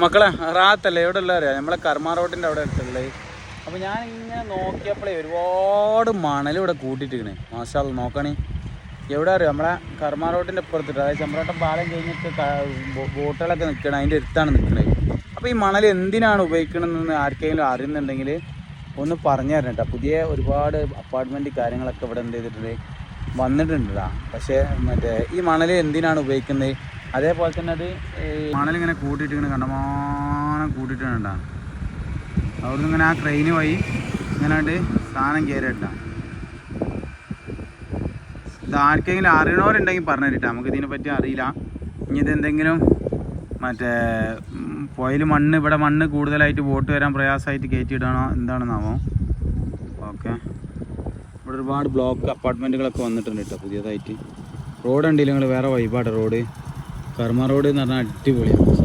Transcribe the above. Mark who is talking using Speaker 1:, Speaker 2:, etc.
Speaker 1: മക്കളെ റാത്തല്ലേ എവിടെ ഉള്ള അറിയാം നമ്മളെ കർമ്മ റോഡിൻ്റെ അവിടെ അടുത്തുള്ളത്. അപ്പോൾ ഞാൻ ഇങ്ങനെ നോക്കിയപ്പോഴേ ഒരുപാട് മണൽ ഇവിടെ കൂട്ടിയിട്ടിരിക്കണേ. മാഷാ അല്ലാഹ് നോക്കണേ. എവിടെ അറിയാം നമ്മളെ കർമ്മ റോഡിൻ്റെ ഇപ്പുറത്തിട്ട്, അതായത് ചെമ്പ്രാട്ടം പാലം കഴിഞ്ഞിട്ട് ബോട്ടുകളൊക്കെ നിൽക്കണം, അതിൻ്റെ അടുത്താണ് നിൽക്കുന്നത്. അപ്പോൾ ഈ മണൽ എന്തിനാണ് ഉപയോഗിക്കണമെന്ന് ആർക്കെങ്കിലും അറിയുന്നുണ്ടെങ്കിൽ ഒന്ന് പറഞ്ഞു തരണം കേട്ടോ. പുതിയ ഒരുപാട് അപ്പാർട്ട്മെൻറ്റ് കാര്യങ്ങളൊക്കെ ഇവിടെ എന്ത് ചെയ്തിട്ടുണ്ട് വന്നിട്ടുണ്ടാ. പക്ഷേ മറ്റേ ഈ മണൽ എന്തിനാണ് ഉപയോഗിക്കുന്നത്, അതേപോലെ തന്നെ അത് മണലിങ്ങനെ കൂട്ടിയിട്ട് ഇങ്ങനെ കണ്ടമാനം കൂട്ടിയിട്ടുണ്ടാ. അവിടുന്ന് ഇങ്ങനെ ആ ട്രെയിന് വഴി ഇങ്ങനെ സാധനം കയറിയിട്ടാ. ഇത് ആർക്കെങ്കിലും അറിയണവരുണ്ടെങ്കിൽ പറഞ്ഞു തരട്ടെ, നമുക്ക് ഇതിനെപ്പറ്റി അറിയില്ല. ഇനി ഇതെന്തെങ്കിലും മറ്റേ പുഴയിൽ മണ്ണ്, ഇവിടെ മണ്ണ് കൂടുതലായിട്ട് ബോട്ട് വരാൻ പ്രയാസമായിട്ട് കയറ്റിയിടാണോ എന്താണെന്നാവോ. ഓക്കെ, ഇവിടെ ഒരുപാട് ബ്ലോക്ക് അപ്പാർട്ട്മെൻറ്റുകളൊക്കെ വന്നിട്ടുണ്ട് കേട്ടോ പുതിയതായിട്ട്. റോഡ് ഉണ്ടെങ്കിൽ നിങ്ങൾ വേറെ വൈബാണ് റോഡ്. കർമ്മ റോഡ് എന്ന് പറഞ്ഞാൽ അടിപൊളിയാണ്.